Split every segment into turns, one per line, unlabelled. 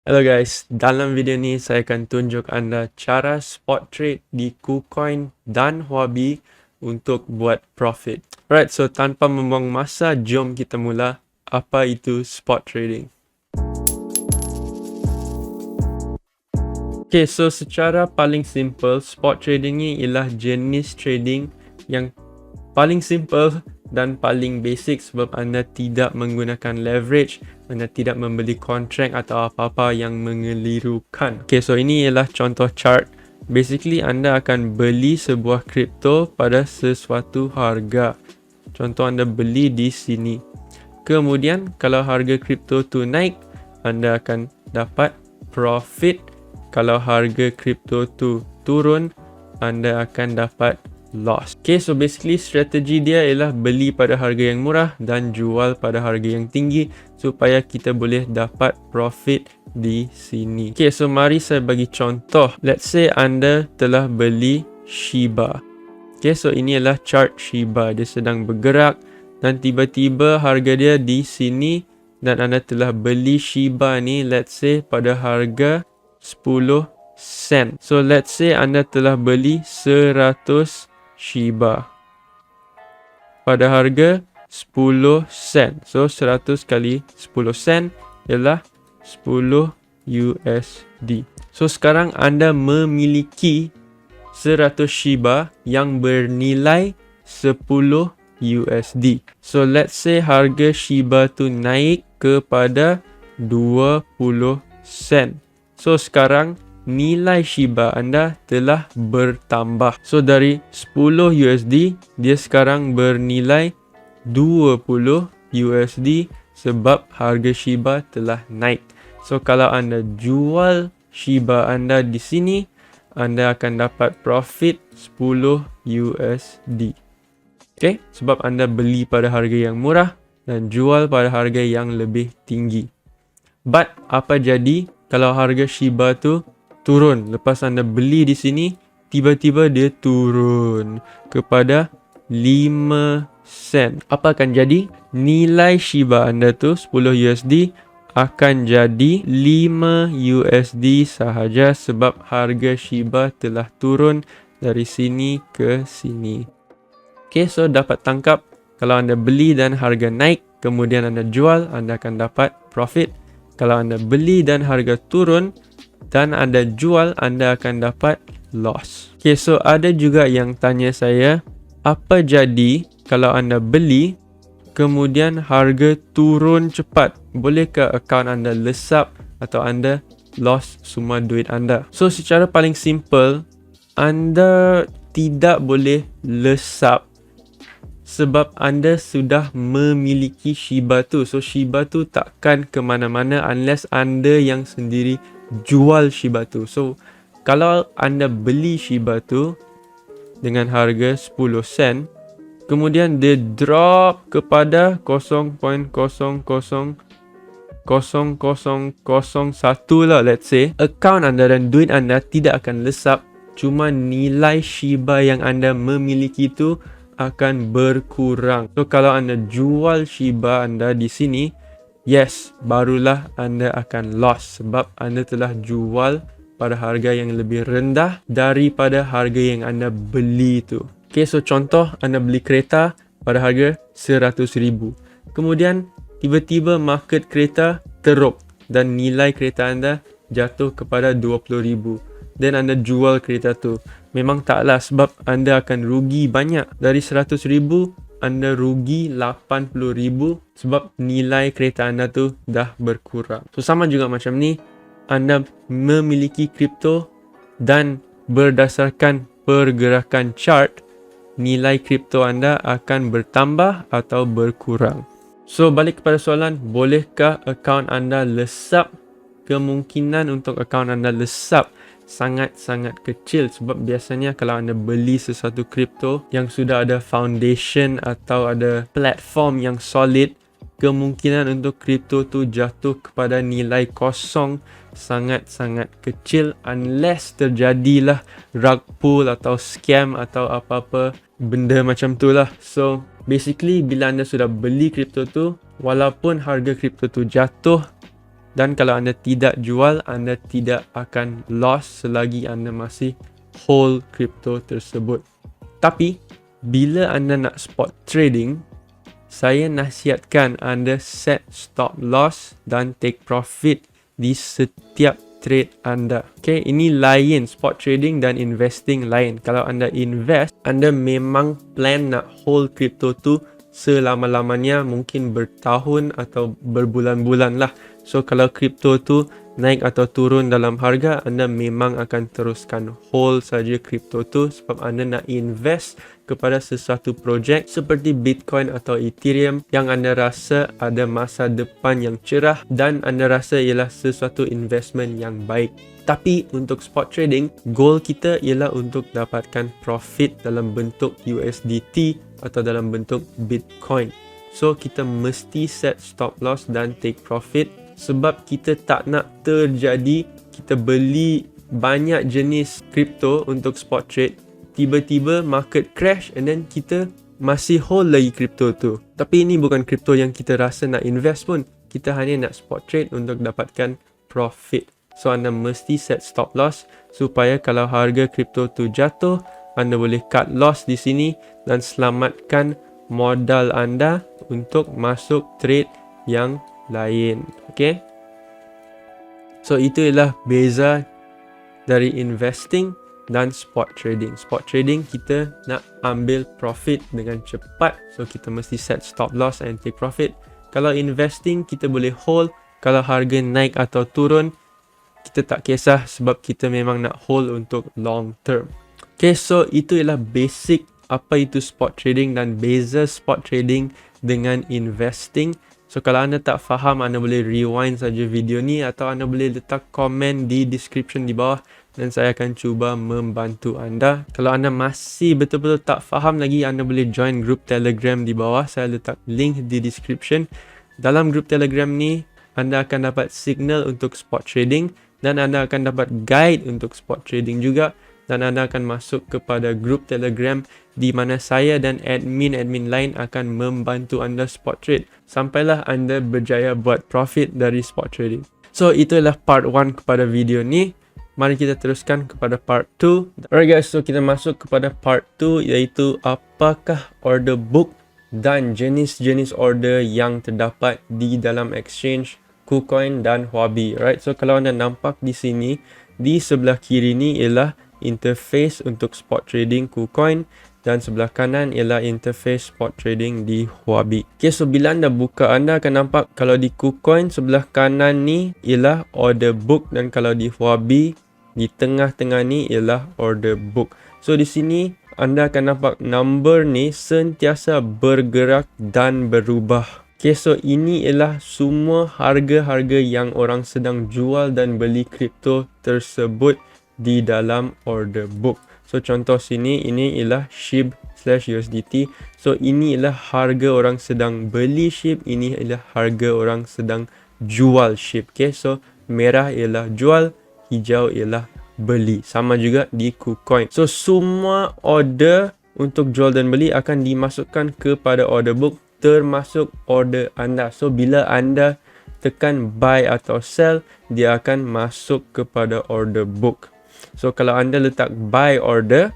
Halo guys, dalam video ni saya akan tunjuk anda cara spot trade di KuCoin dan Huobi untuk buat profit. Alright, so tanpa membuang masa, jom kita mula. Apa itu spot trading? Okay, so secara paling simple, spot trading ni ialah jenis trading yang paling simple dan paling basic sebab anda tidak menggunakan leverage, anda tidak membeli kontrak atau apa-apa yang mengelirukan. Okay, so ini ialah contoh chart. Basically, anda akan beli sebuah kripto pada sesuatu harga. Contoh anda beli di sini. Kemudian, kalau harga kripto tu naik, anda akan dapat profit. Kalau harga kripto tu turun, anda akan dapat loss. Okay, so basically strategi dia ialah beli pada harga yang murah dan jual pada harga yang tinggi supaya kita boleh dapat profit di sini. Okay, so mari saya bagi contoh. Let's say anda telah beli Shiba. Okay, so ini adalah chart Shiba. Dia sedang bergerak dan tiba-tiba harga dia di sini dan anda telah beli Shiba ni, let's say pada harga 10 sen. So let's say anda telah beli 100 Shiba pada harga 10 sen. So 100 kali 10 sen ialah 10 USD. So sekarang anda memiliki 100 Shiba yang bernilai 10 USD. So let's say harga Shiba tu naik kepada 20 sen. So sekarang nilai Shiba anda telah bertambah. So dari 10 USD dia sekarang bernilai 20 USD sebab harga Shiba telah naik. So kalau anda jual Shiba anda di sini, anda akan dapat profit 10 USD. Okay, sebab anda beli pada harga yang murah dan jual pada harga yang lebih tinggi. But apa jadi kalau harga Shiba tu turun? Lepas anda beli di sini, tiba-tiba dia turun kepada 5 sen. Apa akan jadi? Nilai Shiba anda tu 10 USD akan jadi 5 USD sahaja sebab harga Shiba telah turun dari sini ke sini. Okay, so dapat tangkap kalau anda beli dan harga naik, kemudian anda jual, anda akan dapat profit. Kalau anda beli dan harga turun dan anda jual, anda akan dapat loss. Okay, so ada juga yang tanya saya, apa jadi kalau anda beli kemudian harga turun cepat? Bolehkah akaun anda lesap atau anda loss semua duit anda? So secara paling simple, anda tidak boleh lesap sebab anda sudah memiliki Shiba tu. So Shiba tu takkan ke mana-mana unless anda yang sendiri jual Shiba tu. So kalau anda beli Shiba tu dengan harga 10 sen, kemudian dia drop kepada 0.000001 lah, let's say, akaun anda dan duit anda tidak akan lesap, cuma nilai Shiba yang anda memiliki tu akan berkurang. So kalau anda jual Shiba anda di sini, yes, barulah anda akan loss sebab anda telah jual pada harga yang lebih rendah daripada harga yang anda beli tu. Okay, so contoh anda beli kereta pada harga 100,000. Kemudian tiba-tiba market kereta teruk dan nilai kereta anda jatuh kepada 20,000. Dan anda jual kereta tu. Memang taklah sebab anda akan rugi banyak. Dari 100,000, anda rugi 80,000 sebab nilai kereta anda tu dah berkurang. So sama juga macam ni, anda memiliki kripto dan berdasarkan pergerakan chart, nilai kripto anda akan bertambah atau berkurang. So balik kepada soalan, bolehkah akaun anda lesap? Kemungkinan untuk akaun anda lesap sangat-sangat kecil sebab biasanya kalau anda beli sesuatu kripto yang sudah ada foundation atau ada platform yang solid, kemungkinan untuk kripto tu jatuh kepada nilai kosong sangat-sangat kecil unless terjadilah rug pull atau scam atau apa-apa benda macam tu lah. So basically bila anda sudah beli kripto tu, walaupun harga kripto tu jatuh, Dan kalau anda tidak jual, anda tidak akan loss selagi anda masih hold kripto tersebut. Tapi bila anda nak spot trading, saya nasihatkan anda set stop loss dan take profit di setiap trade anda. Okay, ini lain. Spot trading dan investing lain. Kalau anda invest, anda memang plan nak hold kripto tu selama-lamanya, mungkin bertahun atau berbulan-bulan lah. So kalau kripto tu naik atau turun dalam harga, anda memang akan teruskan hold saja kripto tu sebab anda nak invest kepada sesuatu projek seperti Bitcoin atau Ethereum yang anda rasa ada masa depan yang cerah dan anda rasa ialah sesuatu investment yang baik. Tapi untuk spot trading, goal kita ialah untuk dapatkan profit dalam bentuk USDT atau dalam bentuk Bitcoin. So kita mesti set stop loss dan take profit sebab kita tak nak terjadi kita beli banyak jenis kripto untuk spot trade, tiba-tiba market crash and then kita masih hold lagi kripto tu. Tapi ini bukan kripto yang kita rasa nak invest pun. Kita hanya nak spot trade untuk dapatkan profit. So anda mesti set stop loss supaya kalau harga kripto tu jatuh, anda boleh cut loss di sini dan selamatkan modal anda untuk masuk trade yang lain. Okay? So itu ialah beza dari investing dan spot trading. Spot trading kita nak ambil profit dengan cepat, so kita mesti set stop loss and take profit. Kalau investing kita boleh hold, kalau harga naik atau turun kita tak kisah sebab kita memang nak hold untuk long term. Okay, so itu ialah basic apa itu spot trading dan beza spot trading dengan investing. So kalau anda tak faham, anda boleh rewind saja video ni atau anda boleh letak komen di description di bawah dan saya akan cuba membantu anda. Kalau anda masih betul-betul tak faham lagi, anda boleh join grup Telegram di bawah. Saya letak link di description. Dalam grup Telegram ni, anda akan dapat signal untuk spot trading dan anda akan dapat guide untuk spot trading juga. Dan anda akan masuk kepada grup Telegram di mana saya dan admin lain akan membantu anda spot trade sampailah anda berjaya buat profit dari spot trading. So itulah part 1 kepada video ni. Mari kita teruskan kepada part 2. Alright guys, so kita masuk kepada part 2 iaitu apakah order book dan jenis-jenis order yang terdapat di dalam exchange KuCoin dan Huobi. Alright, so kalau anda nampak di sini, di sebelah kiri ni ialah interface untuk spot trading KuCoin dan sebelah kanan ialah interface spot trading di Huobi. Okay, so bila anda buka, anda akan nampak kalau di KuCoin sebelah kanan ni ialah order book dan kalau di Huobi di tengah-tengah ni ialah order book. So di sini anda akan nampak number ni sentiasa bergerak dan berubah. Okay, so ini ialah semua harga-harga yang orang sedang jual dan beli kripto tersebut di dalam order book. So contoh sini, ini ialah SHIB/USDT. So ini ialah harga orang sedang beli SHIB, ini ialah harga orang sedang jual SHIB. Okay, so merah ialah jual, hijau ialah beli. Sama juga di KuCoin. So semua order untuk jual dan beli akan dimasukkan kepada order book termasuk order anda. So bila anda tekan buy atau sell, dia akan masuk kepada order book. So kalau anda letak buy order,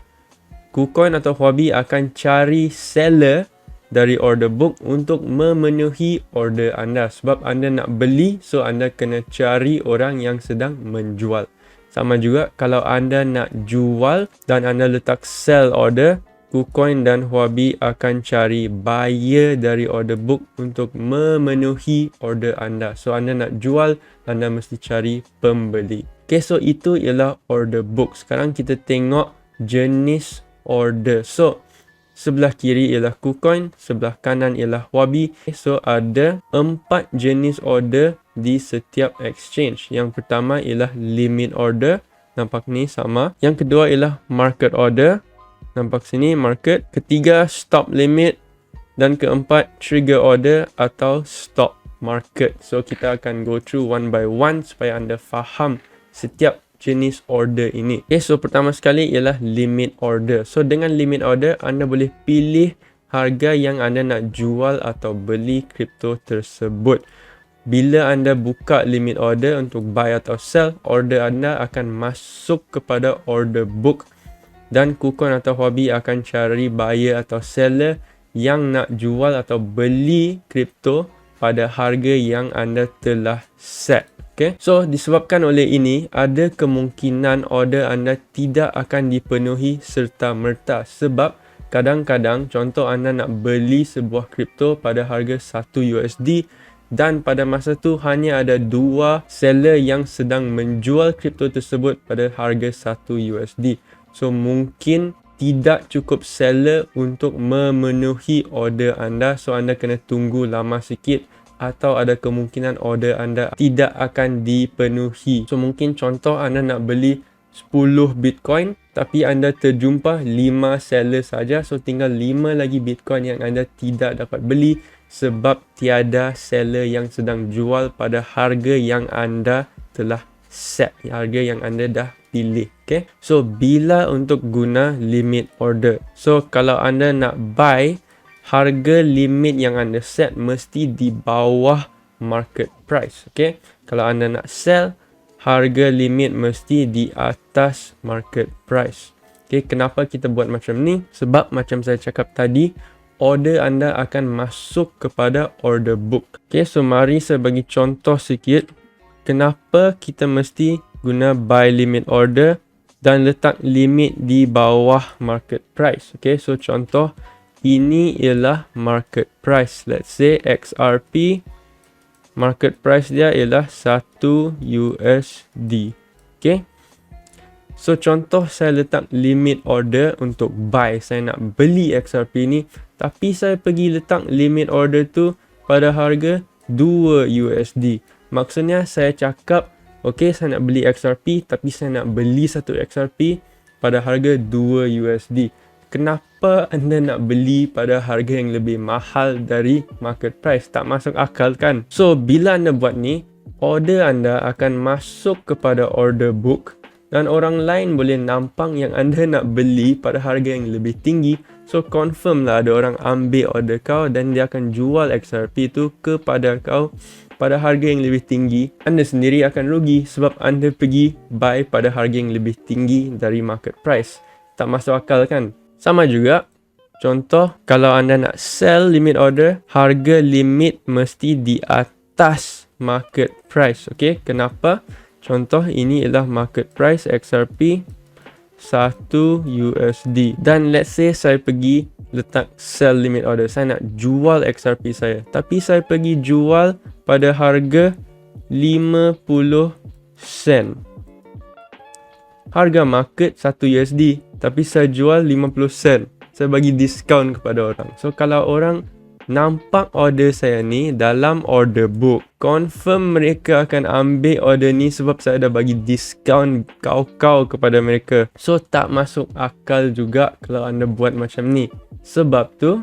KuCoin atau Huobi akan cari seller dari order book untuk memenuhi order anda. Sebab anda nak beli, so anda kena cari orang yang sedang menjual. Sama juga kalau anda nak jual dan anda letak sell order, KuCoin dan Huobi akan cari buyer dari order book untuk memenuhi order anda. So anda nak jual, anda mesti cari pembeli. Okay, so itu ialah order book. Sekarang kita tengok jenis order. So sebelah kiri ialah KuCoin, sebelah kanan ialah Huobi. Okay, so ada 4 jenis order di setiap exchange. Yang pertama ialah limit order. Nampak ni sama. Yang kedua ialah market order. Nampak sini market. Ketiga stop limit. Dan keempat trigger order atau stop market. So kita akan go through one by one supaya anda faham setiap jenis order ini. Okay, so pertama sekali ialah limit order. So dengan limit order, anda boleh pilih harga yang anda nak jual atau beli kripto tersebut. bila anda buka limit order untuk buy atau sell, order anda akan masuk kepada order book dan Kucoin atau Huobi akan cari buyer atau seller yang nak jual atau beli kripto pada harga yang anda telah set. Okay? So, disebabkan oleh ini, ada kemungkinan order anda tidak akan dipenuhi serta-merta sebab kadang-kadang, contoh anda nak beli sebuah kripto pada harga 1 USD dan pada masa tu hanya ada 2 seller yang sedang menjual kripto tersebut pada harga 1 USD. So, mungkin tidak cukup seller untuk memenuhi order anda. So, anda kena tunggu lama sikit atau ada kemungkinan order anda tidak akan dipenuhi. So, mungkin contoh anda nak beli 10 Bitcoin tapi anda terjumpa 5 seller saja. So, tinggal 5 lagi Bitcoin yang anda tidak dapat beli sebab tiada seller yang sedang jual pada harga yang anda telah set, harga yang anda dah pilih. Okay? So, bila untuk guna limit order? So, kalau anda nak buy, harga limit yang anda set mesti di bawah market price. Okay? Kalau anda nak sell, harga limit mesti di atas market price. Okay? Kenapa kita buat macam ni? Sebab macam saya cakap tadi, order anda akan masuk kepada order book. Okay? So, mari saya bagi contoh sikit. Kenapa kita mesti guna buy limit order dan letak limit di bawah market price. Okay, so contoh ini ialah market price. Let's say XRP market price dia ialah 1 USD. Okay, so contoh saya letak limit order untuk buy. Saya nak beli XRP ni tapi saya pergi letak limit order tu pada harga 2 USD. Maksudnya saya cakap, okay, saya nak beli XRP tapi saya nak beli satu XRP pada harga 2 USD. Kenapa anda nak beli pada harga yang lebih mahal dari market price? Tak masuk akal kan? So, bila anda buat ni, order anda akan masuk kepada order book dan orang lain boleh nampak yang anda nak beli pada harga yang lebih tinggi. So, confirm lah ada orang ambil order kau dan dia akan jual XRP tu kepada kau pada harga yang lebih tinggi. Anda sendiri akan rugi sebab anda pergi buy pada harga yang lebih tinggi dari market price. Tak masuk akal kan? Sama juga, contoh kalau anda nak sell limit order, harga limit mesti di atas market price. Okay, kenapa? Contoh ini ialah market price XRP 1 USD dan let's say saya pergi letak sell limit order. Saya nak jual XRP saya tapi saya pergi jual pada harga 50 sen. Harga market 1 USD tapi saya jual 50 sen. Saya bagi diskaun kepada orang. So, kalau orang nampak order saya ni dalam order book, confirm mereka akan ambil order ni sebab saya dah bagi diskaun kau-kau kepada mereka. So, tak masuk akal juga kalau anda buat macam ni. Sebab tu,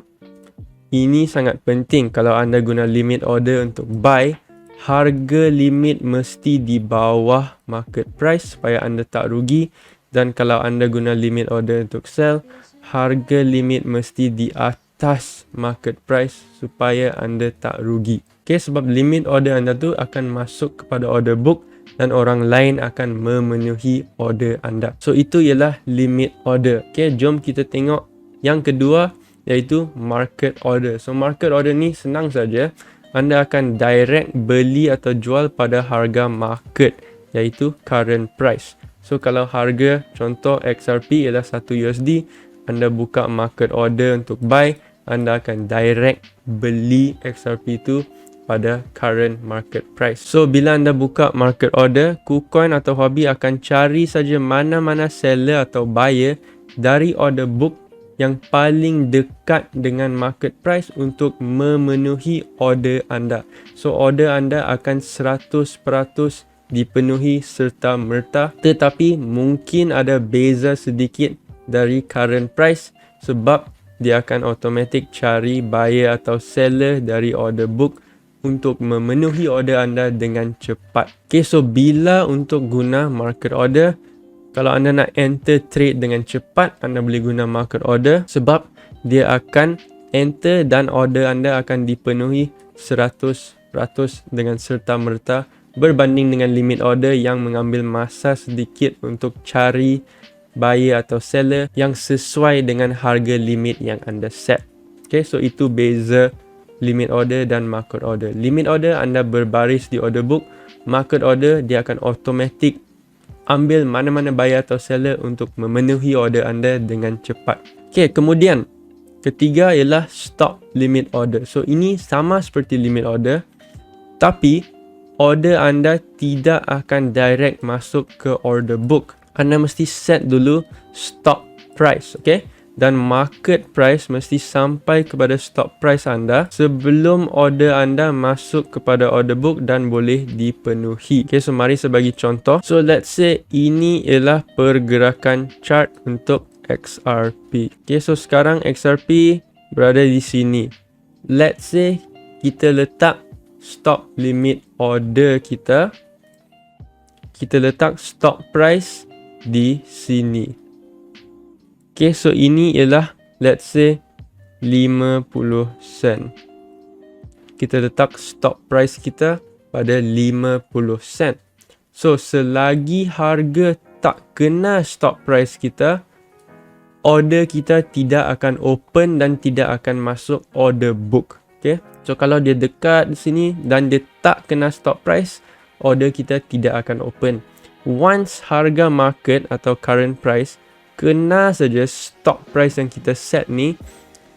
ini sangat penting kalau anda guna limit order untuk buy, harga limit mesti di bawah market price supaya anda tak rugi. Dan kalau anda guna limit order untuk sell, harga limit mesti di atas market price supaya anda tak rugi. Okay, sebab limit order anda tu akan masuk kepada order book dan orang lain akan memenuhi order anda. So, itu ialah limit order. Okay, jom kita tengok yang kedua iaitu market order. So, market order ni senang saja. Anda akan direct beli atau jual pada harga market iaitu current price. So, kalau harga contoh XRP ialah 1 USD, anda buka market order untuk buy, anda akan direct beli XRP tu pada current market price. So, bila anda buka market order, Kucoin atau Huobi akan cari saja mana-mana seller atau buyer dari order book yang paling dekat dengan market price untuk memenuhi order anda. So, order anda akan 100% dipenuhi serta merta, tetapi mungkin ada beza sedikit dari current price sebab dia akan automatic cari buyer atau seller dari order book untuk memenuhi order anda dengan cepat. Okay, so bila untuk guna market order, kalau anda nak enter trade dengan cepat, anda boleh guna market order sebab dia akan enter dan order anda akan dipenuhi 100%. dengan serta-merta berbanding dengan limit order yang mengambil masa sedikit untuk cari buyer atau seller yang sesuai dengan harga limit yang anda set. Okay, so itu beza limit order dan market order. Limit order anda berbaris di order book, market order dia akan automatic ambil mana-mana buyer atau seller untuk memenuhi order anda dengan cepat. Okay, kemudian ketiga ialah stop limit order. So ini sama seperti limit order, tapi order anda tidak akan direct masuk ke order book. Anda mesti set dulu stop price, okay? Dan market price mesti sampai kepada stop price anda sebelum order anda masuk kepada order book dan boleh dipenuhi. Okay, so mari saya bagi contoh. So let's say ini ialah pergerakan chart untuk XRP. Okay, so sekarang XRP berada di sini. Let's say kita letak stop limit order kita letak stop price di sini. Okay, so ini ialah let's say 50 sen. Kita letak stop price kita pada 50 sen. So selagi harga tak kena stop price kita, order kita tidak akan open dan tidak akan masuk order book. Okay, so kalau dia dekat di sini dan dia tak kena stop price, order kita tidak akan open. Once harga market atau current price kena saja stop price yang kita set ni,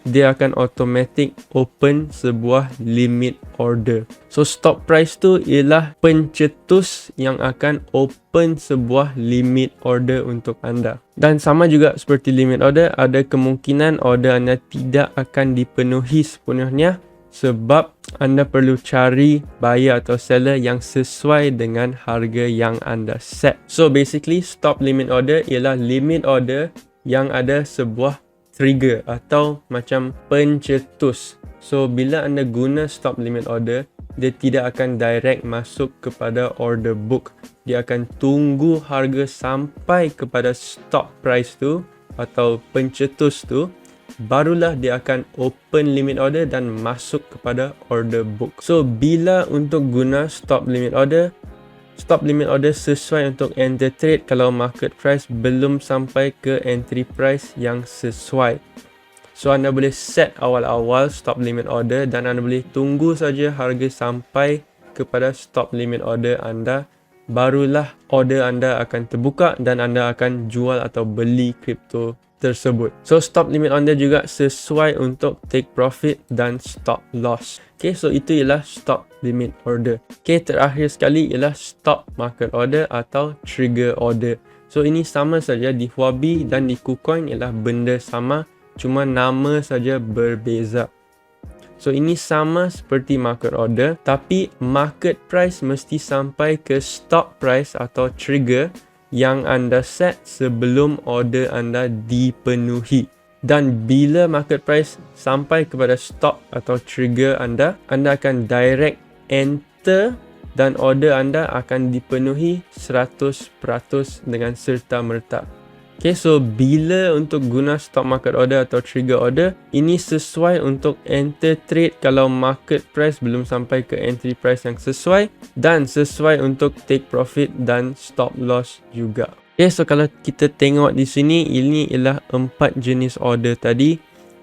dia akan automatic open sebuah limit order. So stop price tu ialah pencetus yang akan open sebuah limit order untuk anda. Dan sama juga seperti limit order, ada kemungkinan order anda tidak akan dipenuhi sepenuhnya sebab anda perlu cari buyer atau seller yang sesuai dengan harga yang anda set. So basically stop limit order ialah limit order yang ada sebuah trigger atau macam pencetus. So bila anda guna stop limit order, dia tidak akan direct masuk kepada order book. Dia akan tunggu harga sampai kepada stop price tu atau pencetus tu, barulah dia akan open limit order dan masuk kepada order book. So bila untuk guna stop limit order sesuai untuk enter trade kalau market price belum sampai ke entry price yang sesuai. So anda boleh set awal-awal stop limit order dan anda boleh tunggu saja harga sampai kepada stop limit order anda, barulah order anda akan terbuka dan anda akan jual atau beli kripto tersebut. So stop limit order juga sesuai untuk take profit dan stop loss. Okay, so itu ialah stop limit order. Okay, terakhir sekali ialah stop market order atau trigger order. So ini sama saja di Huobi dan di KuCoin ialah benda sama, cuma nama saja berbeza. So ini sama seperti market order, tapi market price mesti sampai ke stop price atau trigger yang anda set sebelum order anda dipenuhi. Dan bila market price sampai kepada stop atau trigger anda akan direct enter dan order anda akan dipenuhi 100% dengan serta-merta. Okay, so bila untuk guna stop market order atau trigger order, ini sesuai untuk enter trade kalau market price belum sampai ke entry price yang sesuai, dan sesuai untuk take profit dan stop loss juga. Okay, so kalau kita tengok di sini, ini ialah 4 jenis order tadi,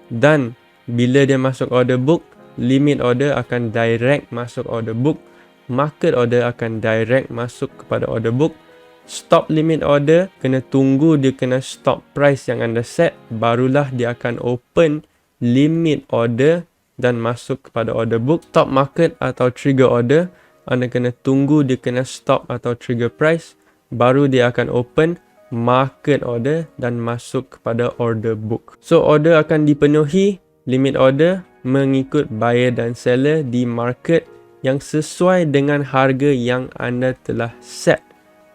dan bila dia masuk order book, limit order akan direct masuk order book, market order akan direct masuk kepada order book. Stop limit order kena tunggu dia kena stop price yang anda set, barulah dia akan open limit order dan masuk kepada order book. Stop market atau trigger order, anda kena tunggu dia kena stop atau trigger price, baru dia akan open market order dan masuk kepada order book. So order akan dipenuhi, limit order mengikut buyer dan seller di market yang sesuai dengan harga yang anda telah set.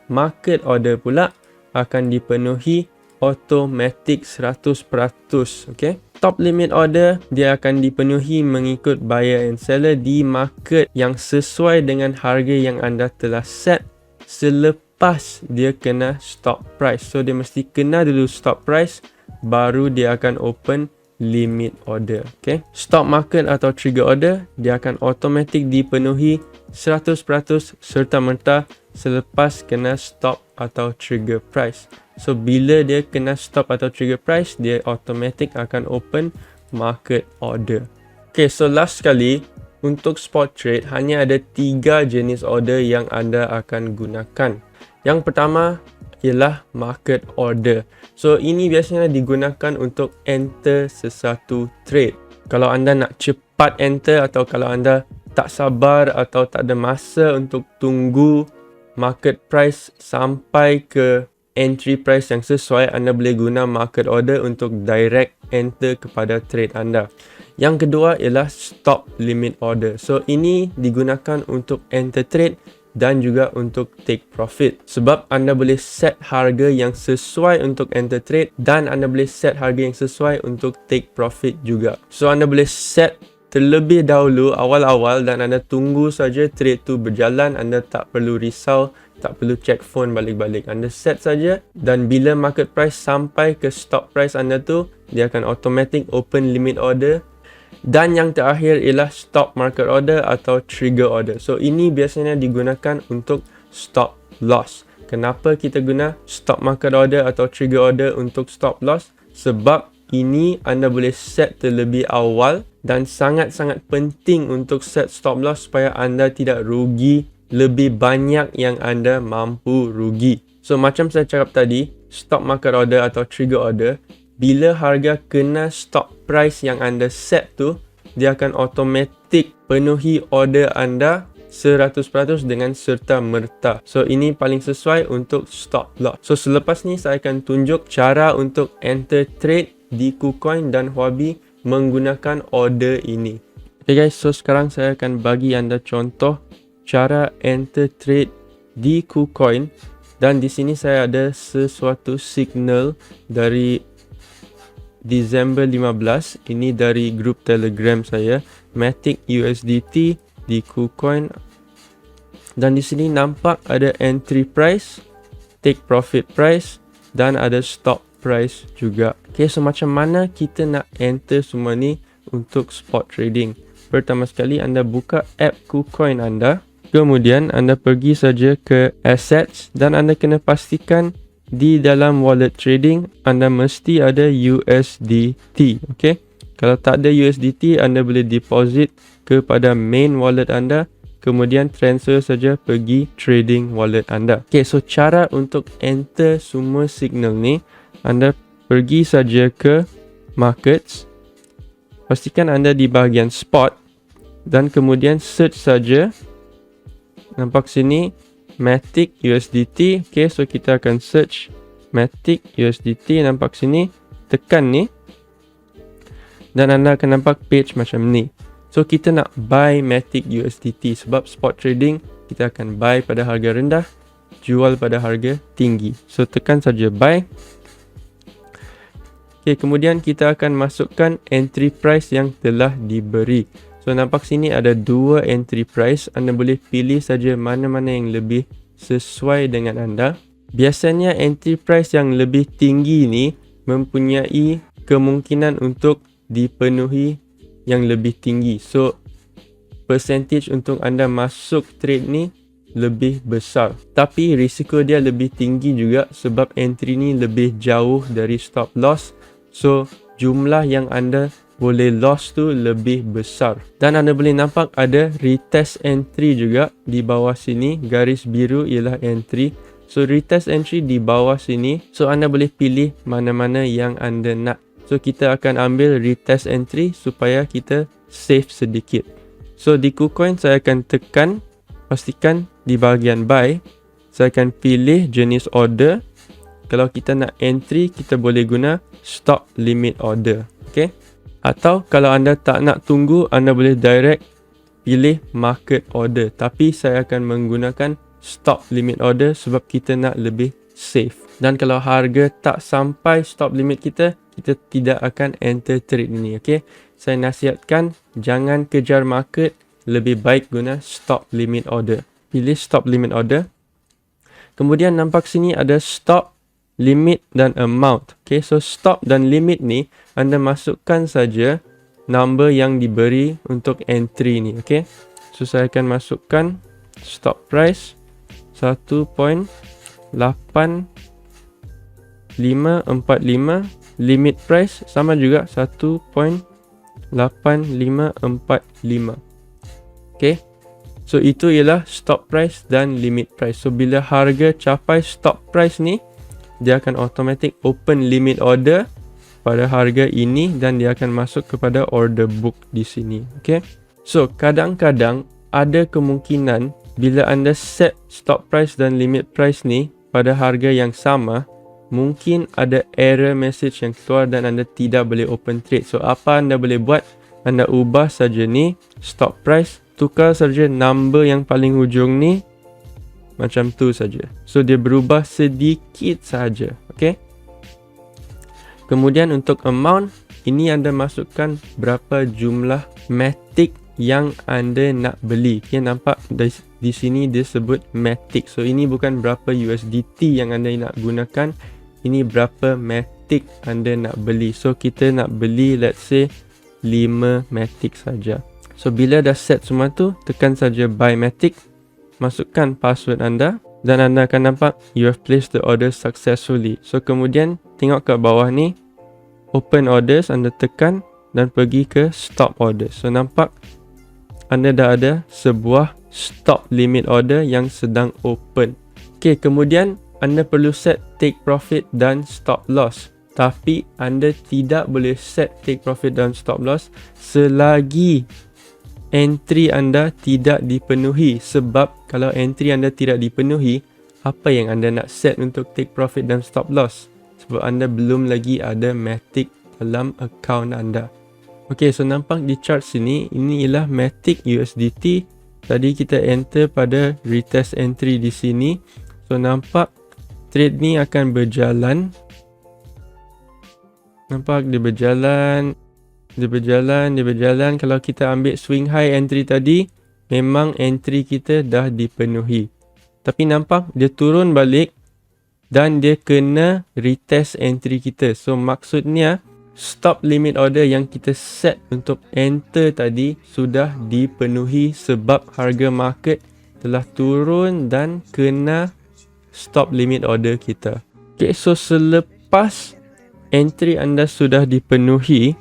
Market order pula akan dipenuhi automatic 100%. Okay? Top limit order dia akan dipenuhi mengikut buyer and seller di market yang sesuai dengan harga yang anda telah set selepas dia kena stop price. So dia mesti kena dulu stop price, baru dia akan open limit order. Okay. Stop market atau trigger order, dia akan automatic dipenuhi 100% serta-merta selepas kena stop atau trigger price. So bila dia kena stop atau trigger price, dia automatic akan open market order. Okay, so last sekali, untuk spot trade hanya ada 3 jenis order yang anda akan gunakan. Yang pertama ialah market order. So ini biasanya digunakan untuk enter sesuatu trade. Kalau anda nak cepat enter atau kalau anda tak sabar atau tak ada masa untuk tunggu market price sampai ke entry price yang sesuai, anda boleh guna market order untuk direct enter kepada trade anda. Yang kedua ialah stop limit order. So ini digunakan untuk enter trade dan juga untuk take profit. Sebab anda boleh set harga yang sesuai untuk enter trade dan anda boleh set harga yang sesuai untuk take profit juga. So anda boleh set terlebih dahulu awal-awal dan anda tunggu saja trade tu berjalan. Anda tak perlu risau, tak perlu check phone balik-balik. Anda set saja dan bila market price sampai ke stop price anda tu, dia akan automatic open limit order. Dan yang terakhir ialah stop market order atau trigger order. So ini biasanya digunakan untuk stop loss. Kenapa kita guna stop market order atau trigger order untuk stop loss? Sebab ini anda boleh set terlebih awal dan sangat-sangat penting untuk set stop loss supaya anda tidak rugi lebih banyak yang anda mampu rugi. So macam saya cakap tadi, stop market order atau trigger order, bila harga kena stop price yang anda set tu, dia akan automatic penuhi order anda 100% dengan serta-merta. So ini paling sesuai untuk stop loss. So selepas ni saya akan tunjuk cara untuk enter trade di KuCoin dan Huobi menggunakan order ini. Okay guys, so sekarang saya akan bagi anda contoh cara enter trade di KuCoin dan di sini saya ada sesuatu signal dari Disember 15. Ini dari grup Telegram saya, Matic USDT di KuCoin. Dan di sini nampak ada entry price, take profit price dan ada stop price juga. Okay, so macam mana kita nak enter semua ni untuk spot trading? Pertama sekali anda buka app KuCoin anda. Kemudian anda pergi saja ke assets dan anda kena pastikan di dalam wallet trading anda mesti ada USDT. Okay, kalau tak ada USDT, anda boleh deposit kepada main wallet anda, kemudian transfer saja pergi trading wallet anda. Okay, so cara untuk enter semua signal ni, anda pergi saja ke markets, pastikan anda di bahagian spot dan kemudian search saja. Nampak sini Matic USDT. Okay, so kita akan search Matic USDT. Nampak sini, tekan ni dan anda akan nampak page macam ni. So kita nak buy Matic USDT sebab spot trading kita akan buy pada harga rendah, jual pada harga tinggi. So tekan saja buy. Okay, kemudian kita akan masukkan entry price yang telah diberi. So nampak sini ada 2 entry price. Anda boleh pilih saja mana-mana yang lebih sesuai dengan anda. Biasanya entry price yang lebih tinggi ni mempunyai kemungkinan untuk dipenuhi yang lebih tinggi. So percentage untuk anda masuk trade ni lebih besar. Tapi risiko dia lebih tinggi juga sebab entry ni lebih jauh dari stop loss. So jumlah yang anda boleh loss tu lebih besar. Dan anda boleh nampak ada retest entry juga di bawah sini. Garis biru ialah entry. So retest entry di bawah sini. So anda boleh pilih mana-mana yang anda nak. So kita akan ambil retest entry supaya kita save sedikit. So di KuCoin saya akan tekan, pastikan di bahagian buy. Saya akan pilih jenis order. Kalau kita nak entry, kita boleh guna stop limit order. Okay. Atau kalau anda tak nak tunggu, anda boleh direct pilih market order. Tapi saya akan menggunakan stop limit order sebab kita nak lebih safe. Dan kalau harga tak sampai stop limit kita tidak akan enter trade ini. Okay? Saya nasihatkan jangan kejar market, lebih baik guna stop limit order. Pilih stop limit order. Kemudian nampak sini ada stop limit dan amount. Okay, so stop dan limit ni anda masukkan saja number yang diberi untuk entry ni. Okay, so saya akan masukkan stop price 1.8545, limit price sama juga 1.8545. Okay, so itu ialah stop price dan limit price. So bila harga capai stop price ni, dia akan automatic open limit order pada harga ini dan dia akan masuk kepada order book di sini. Okay, so kadang-kadang ada kemungkinan bila anda set stop price dan limit price ni pada harga yang sama, mungkin ada error message yang keluar dan anda tidak boleh open trade. So apa anda boleh buat? Anda ubah saja ni stop price, tukar saja number yang paling hujung ni macam tu saja. So dia berubah sedikit saja. Okay, kemudian untuk amount, ini anda masukkan berapa jumlah matic yang anda nak beli. Okay, nampak di sini dia sebut matic. So ini bukan berapa USDT yang anda nak gunakan, ini berapa matic anda nak beli. So kita nak beli let's say 5 matic saja. So bila dah set semua tu, tekan saja buy matic, masukkan password anda dan anda akan nampak you have placed the order successfully. So kemudian tengok ke bawah ni, open orders, anda tekan dan pergi ke stop orders. So nampak anda dah ada sebuah stop limit order yang sedang open. Okay, kemudian anda perlu set take profit dan stop loss. Tapi anda tidak boleh set take profit dan stop loss selagi entry anda tidak dipenuhi. Sebab kalau entry anda tidak dipenuhi, apa yang anda nak set untuk take profit dan stop loss? Sebab anda belum lagi ada matic dalam account anda. Okay, so nampak di chart sini, ini ialah matic USDT. Tadi kita enter pada retest entry di sini. So nampak trade ni akan berjalan. Nampak dia berjalan. Kalau kita ambil swing high entry tadi, memang entry kita dah dipenuhi. Tapi nampak dia turun balik dan dia kena retest entry kita. So maksudnya stop limit order yang kita set untuk enter tadi sudah dipenuhi sebab harga market telah turun dan kena stop limit order kita. Okay, so selepas entry anda sudah dipenuhi,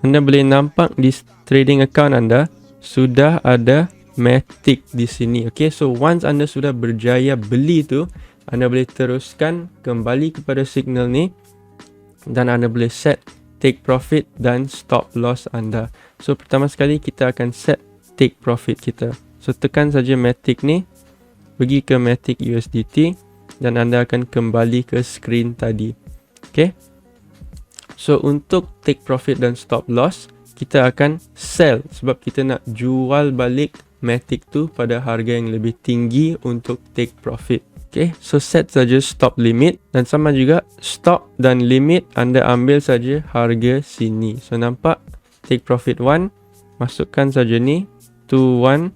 anda boleh nampak di trading account anda sudah ada matic di sini. Okay, so once anda sudah berjaya beli tu, anda boleh teruskan kembali kepada signal ni dan anda boleh set take profit dan stop loss anda. So pertama sekali kita akan set take profit kita. So tekan saja matic ni, pergi ke matic USDT dan anda akan kembali ke screen tadi. Okay, so untuk take profit dan stop loss, kita akan sell sebab kita nak jual balik matic tu pada harga yang lebih tinggi untuk take profit. Okay, so set saja stop limit dan sama juga stop dan limit anda ambil saja harga sini. So nampak take profit 1, masukkan saja ni 21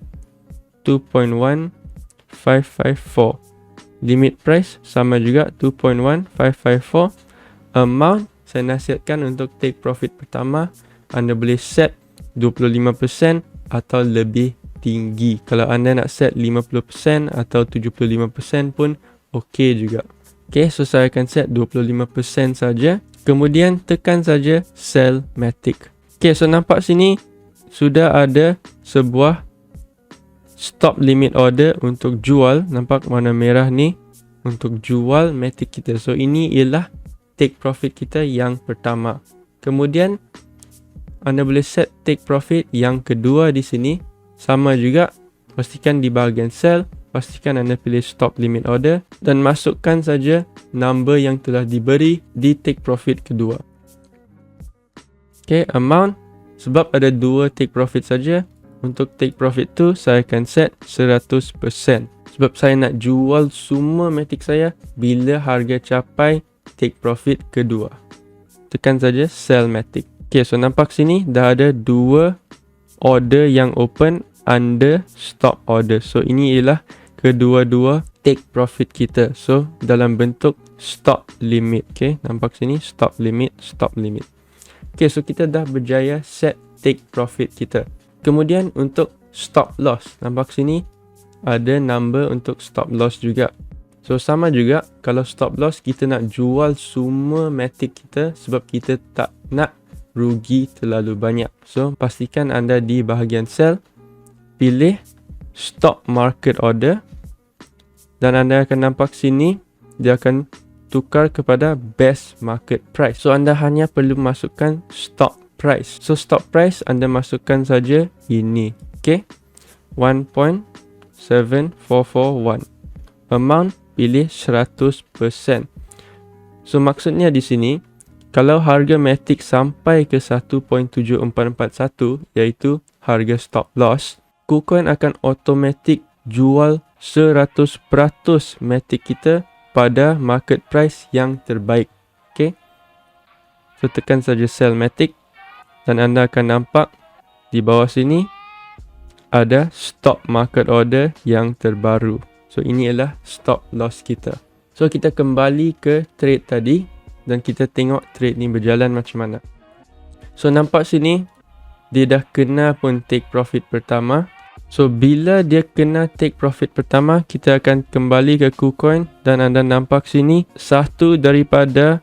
2.1554. Limit price sama juga 2.1554. Amount saya nasihatkan untuk take profit pertama anda boleh set 25% atau lebih tinggi. Kalau anda nak set 50% atau 75% pun okey juga. Okay, so saya akan set 25% saja. Kemudian tekan saja sell matic. Okay, so nampak sini sudah ada sebuah stop limit order untuk jual. Nampak warna merah ni untuk jual matic kita. So ini ialah take profit kita yang pertama. Kemudian anda boleh set take profit yang kedua di sini. Sama juga, pastikan di bahagian sell, pastikan anda pilih stop limit order dan masukkan saja number yang telah diberi di take profit kedua. Okay, amount, sebab ada dua take profit saja, untuk take profit tu saya akan set 100%. Sebab saya nak jual semua matic saya bila harga capai take profit kedua. Tekan saja sell matic. Okay, so nampak sini dah ada dua order yang open under stop order. So ini ialah kedua-dua take profit kita. So dalam bentuk stop limit. Okay, nampak sini stop limit, stop limit. Okay, so kita dah berjaya set take profit kita. Kemudian untuk stop loss, nampak sini ada number untuk stop loss juga. So sama juga, kalau stop loss kita nak jual semua matic kita sebab kita tak nak rugi terlalu banyak. So pastikan anda di bahagian sell, pilih stop market order dan anda akan nampak sini dia akan tukar kepada best market price. So anda hanya perlu masukkan stop price. So stop price anda masukkan saja ini. Okay, 1.7441. Amount pilih 100%. So maksudnya di sini, kalau harga matic sampai ke 1.7441 iaitu harga stop loss, KuCoin akan automatic jual 100% matic kita pada market price yang terbaik. Okay, so tekan saja sell matic dan anda akan nampak di bawah sini ada stop market order yang terbaru. So ini adalah stop loss kita. So kita kembali ke trade tadi dan kita tengok trade ni berjalan macam mana. So nampak sini dia dah kena pun take profit pertama. So bila dia kena take profit pertama, kita akan kembali ke KuCoin dan anda nampak sini satu daripada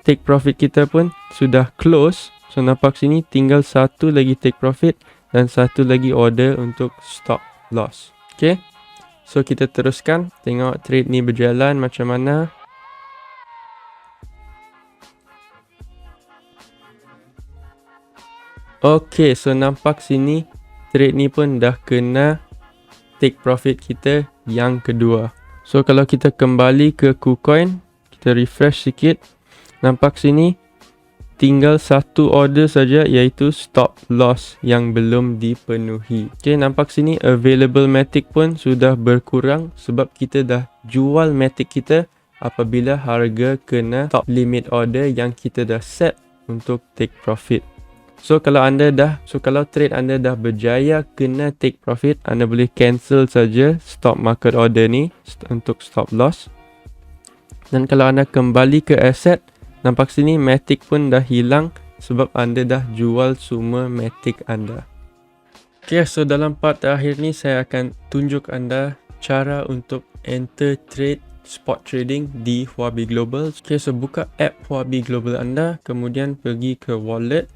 take profit kita pun sudah close. So nampak sini tinggal satu lagi take profit dan satu lagi order untuk stop loss. Okay, so kita teruskan tengok trade ni berjalan macam mana. Okay, so nampak sini trade ni pun dah kena take profit kita yang kedua. So kalau kita kembali ke KuCoin, kita refresh sikit, nampak sini tinggal satu order saja iaitu stop loss yang belum dipenuhi. Okay, nampak sini available matic pun sudah berkurang sebab kita dah jual matic kita apabila harga kena top limit order yang kita dah set untuk take profit. So kalau trade anda dah berjaya kena take profit, anda boleh cancel saja stop market order ni untuk stop loss. Dan kalau anda kembali ke asset, nampak sini matic pun dah hilang sebab anda dah jual semua matic anda. Okay, so dalam part terakhir ni saya akan tunjuk anda cara untuk enter trade spot trading di Huobi Global. Okay, so buka app Huobi Global anda, kemudian pergi ke wallet.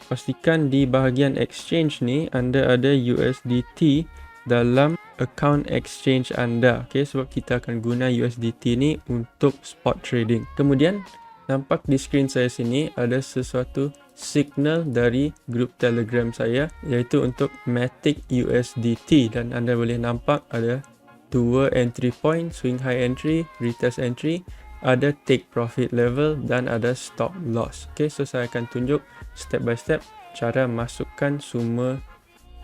Pastikan di bahagian exchange ni anda ada USDT dalam account exchange anda. Okay, sebab kita akan guna USDT ni untuk spot trading. Kemudian nampak di screen saya sini ada sesuatu signal dari grup Telegram saya iaitu untuk Matic USDT dan anda boleh nampak ada dua entry point, swing high entry, retest entry, ada take profit level dan ada stop loss. Okay, so saya akan tunjuk step by step cara masukkan semua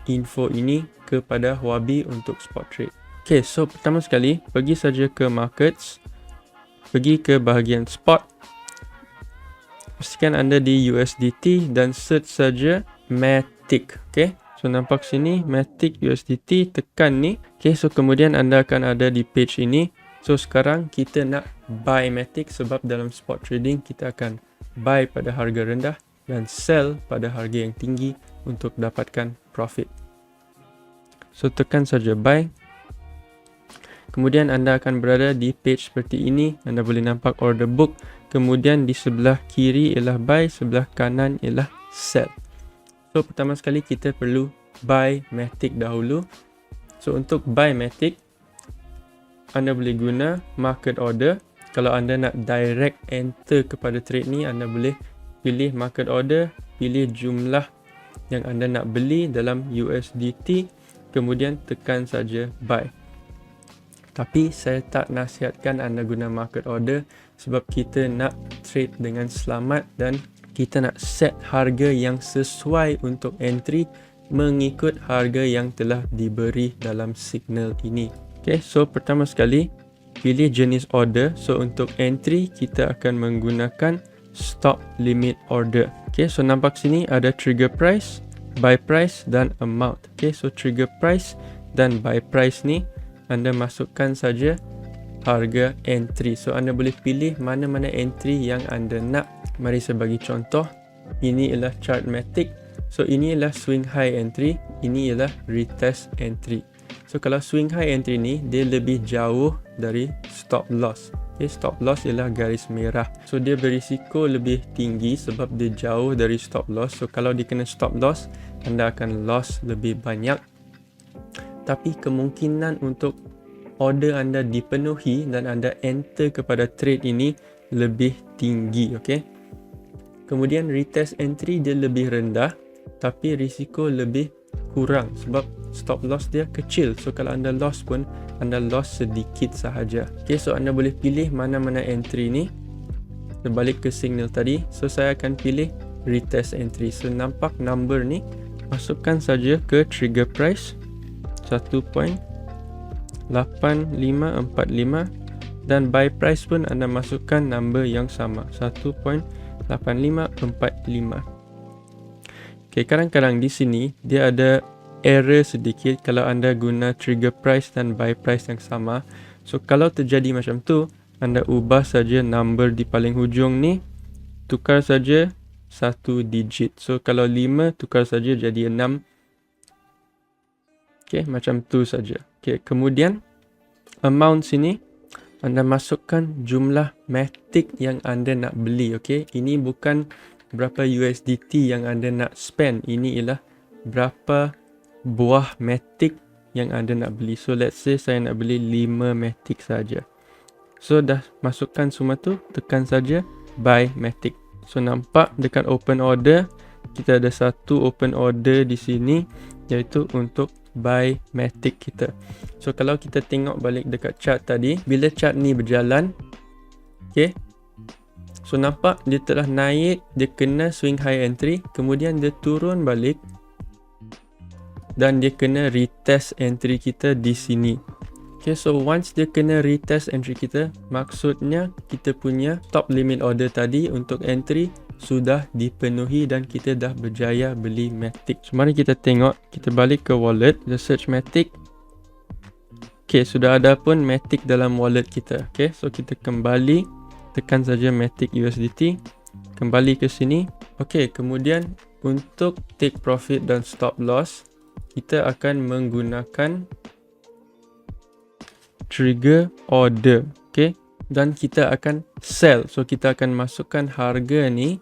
info ini kepada Huobi untuk spot trade. Okay, so pertama sekali pergi saja ke markets, pergi ke bahagian spot, pastikan anda di USDT dan search saja Matic. Okay, so nampak sini Matic USDT, tekan ni. Okay, so kemudian anda akan ada di page ini. So sekarang kita nak buy Matic sebab dalam spot trading kita akan buy pada harga rendah dan sell pada harga yang tinggi untuk dapatkan profit. So tekan saja buy. Kemudian anda akan berada di page seperti ini. Anda boleh nampak order book. Kemudian di sebelah kiri ialah buy, sebelah kanan ialah sell. So pertama sekali kita perlu buy Matic dahulu. So untuk buy Matic, anda boleh guna market order. Kalau anda nak direct enter kepada trade ni, anda boleh pilih market order, pilih jumlah yang anda nak beli dalam USDT, kemudian tekan saja buy. Tapi saya tak nasihatkan anda guna market order sebab kita nak trade dengan selamat dan kita nak set harga yang sesuai untuk entry mengikut harga yang telah diberi dalam signal ini. Okay, so pertama sekali pilih jenis order. So untuk entry kita akan menggunakan stop limit order. Okay, so nampak sini ada trigger price, buy price dan amount. Okay, so trigger price dan buy price ni anda masukkan saja harga entry. So anda boleh pilih mana-mana entry yang anda nak. Mari saya bagi contoh. Ini ialah Chartmatic. So ini ialah swing high entry, ini ialah retest entry. So kalau swing high entry ni dia lebih jauh dari stop loss. Okay, stop loss ialah garis merah. So dia berisiko lebih tinggi sebab dia jauh dari stop loss. So kalau dia kena stop loss, anda akan loss lebih banyak. Tapi kemungkinan untuk order anda dipenuhi dan anda enter kepada trade ini lebih tinggi. Okay. Kemudian retest entry dia lebih rendah tapi risiko lebih kurang sebab stop loss dia kecil. So kalau anda loss pun anda loss sedikit sahaja. Okay, so anda boleh pilih mana-mana entry ni. Berbalik ke signal tadi, so saya akan pilih retest entry. So nampak number ni, masukkan saja ke trigger price 1.8545 dan buy price pun anda masukkan number yang sama 1.8545. Okay, kadang-kadang di sini dia ada error sedikit kalau anda guna trigger price dan buy price yang sama. So kalau terjadi macam tu, anda ubah saja number di paling hujung ni, tukar saja 1 digit. So kalau 5 tukar saja jadi 6. Okay, macam tu saja. Okay, kemudian amount sini anda masukkan jumlah Matic yang anda nak beli. Okay, ini bukan berapa USDT yang anda nak spend, ini ialah berapa buah Matic yang anda nak beli. So let's say saya nak beli 5 Matic saja. So dah masukkan semua tu, tekan saja buy Matic. So nampak dekat open order, kita ada satu open order di sini iaitu untuk buy Matic kita. So kalau kita tengok balik dekat chart tadi, bila chart ni berjalan, okay, so nampak dia telah naik, dia kena swing high entry, kemudian dia turun balik dan dia kena retest entry kita di sini. Okay, so once dia kena retest entry kita, maksudnya kita punya top limit order tadi untuk entry sudah dipenuhi dan kita dah berjaya beli Matic. So mari kita tengok, kita balik ke wallet, kita search Matic. Okay, sudah ada pun Matic dalam wallet kita. Okay, so kita kembali, tekan saja Matic USDT, kembali ke sini. Okay, kemudian untuk take profit dan stop loss, kita akan menggunakan trigger order. Okay, dan kita akan sell. So kita akan masukkan harga ni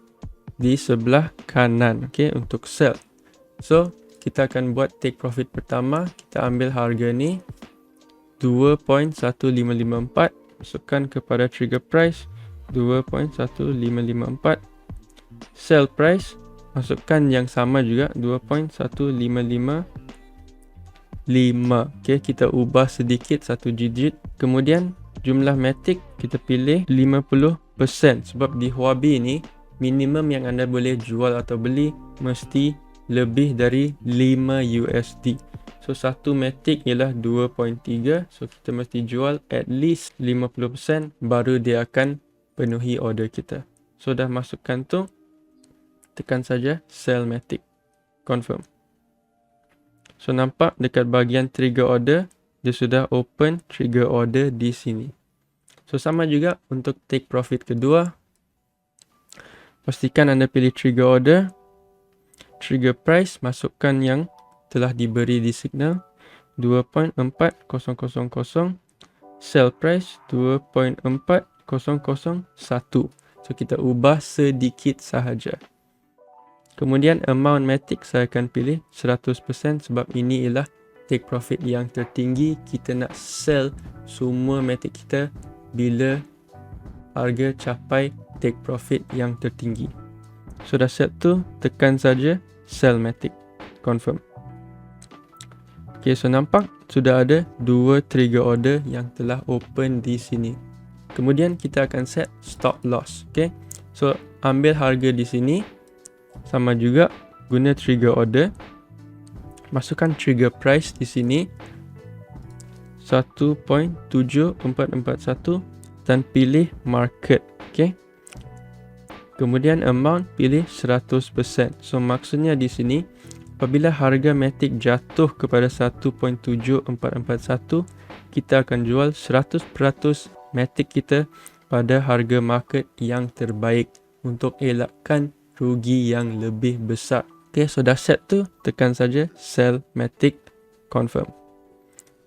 di sebelah kanan. Okay, untuk sell. So kita akan buat take profit pertama. Kita ambil harga ni 2.1554, masukkan kepada trigger price 2.1554. Sell price masukkan yang sama juga 2.1555. Okay, kita ubah sedikit satu digit. Kemudian jumlah Matic kita pilih 50% sebab di Huobi ni minimum yang anda boleh jual atau beli mesti lebih dari 5 USD. So satu Matic ialah 2.3, so kita mesti jual at least 50% baru dia akan penuhi order kita. So dah masukkan tu, tekan saja sell Matic, confirm. So nampak dekat bahagian trigger order, dia sudah open trigger order di sini. So sama juga untuk take profit kedua. Pastikan anda pilih trigger order. Trigger price masukkan yang telah diberi di signal 2.4000. Sell price 2.4001. So kita ubah sedikit sahaja. Kemudian amount Matic saya akan pilih 100% sebab ini ialah take profit yang tertinggi. Kita nak sell semua Matic kita bila harga capai take profit yang tertinggi. So dah set tu, tekan saja sell Matic, confirm. Okay, so nampak sudah ada dua trigger order yang telah open di sini. Kemudian kita akan set stop loss. Okay, so ambil harga di sini. Sama juga guna trigger order. Masukkan trigger price di sini 1.7441 dan pilih market. Okay. Kemudian amount pilih 100%. So maksudnya di sini apabila harga Matic jatuh kepada 1.7441, kita akan jual 100% Matic kita pada harga market yang terbaik untuk elakkan rugi yang lebih besar. Okay, so dah set tu, tekan saja sell Matic, confirm.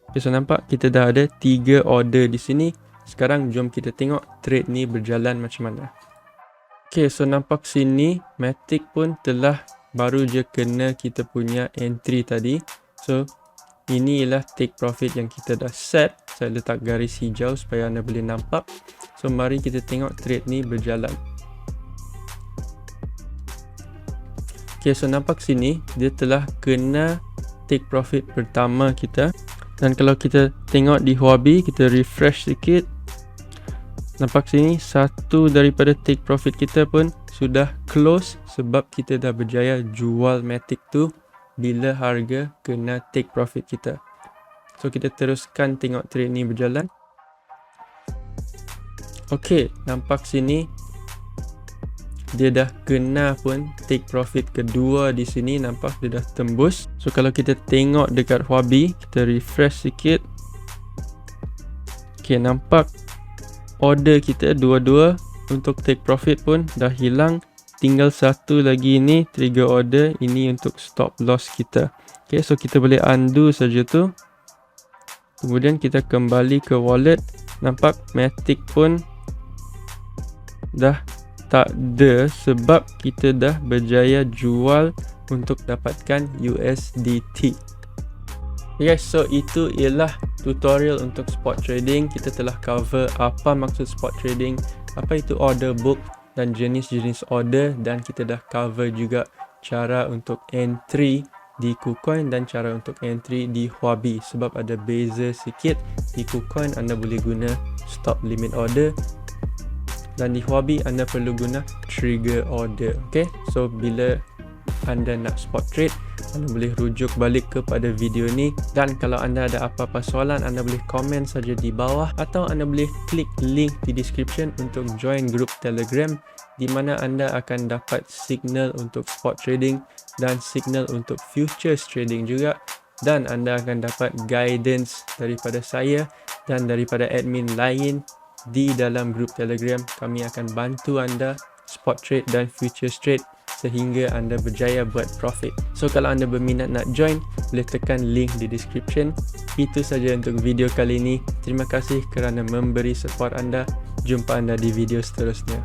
Okay, so nampak kita dah ada 3 order di sini. Sekarang jom kita tengok trade ni berjalan macam mana. Okay, so nampak sini Matic pun telah baru je kena kita punya entry tadi. So ini ialah take profit yang kita dah set. Saya letak garis hijau supaya anda boleh nampak. So mari kita tengok trade ni berjalan. Okay, so nampak sini dia telah kena take profit pertama kita. Dan kalau kita tengok di Huobi, kita refresh sikit. Nampak sini satu daripada take profit kita pun sudah close sebab kita dah berjaya jual Matic tu bila harga kena take profit kita. So kita teruskan tengok trade ni berjalan. Okay, nampak sini dia dah kena pun take profit kedua di sini. Nampak dia dah tembus. So kalau kita tengok dekat Huobi, kita refresh sikit. Okay, nampak order kita dua-dua untuk take profit pun dah hilang. Tinggal satu lagi ni trigger order, ini untuk stop loss kita. Okay, so kita boleh undo saja tu. Kemudian kita kembali ke wallet. Nampak Matic pun dah tak ada sebab kita dah berjaya jual untuk dapatkan USDT. Okay guys, so itu ialah tutorial untuk spot trading. Kita telah cover apa maksud spot trading, apa itu order book dan jenis-jenis order, dan kita dah cover juga cara untuk entry di KuCoin dan cara untuk entry di Huobi. Sebab ada beza sikit, di KuCoin anda boleh guna stop limit order dan di Huobi anda perlu guna trigger order. Okay, so bila anda nak spot trade, anda boleh rujuk balik kepada video ni. Dan kalau anda ada apa-apa soalan, anda boleh komen saja di bawah, atau anda boleh klik link di description untuk join grup Telegram, di mana anda akan dapat signal untuk spot trading dan signal untuk futures trading juga. Dan anda akan dapat guidance daripada saya dan daripada admin lain di dalam grup Telegram. Kami akan bantu anda spot trade dan futures trade sehingga anda berjaya buat profit. So kalau anda berminat nak join, boleh tekan link di description. Itu saja untuk video kali ini. Terima kasih kerana memberi support anda. Jumpa anda di video seterusnya.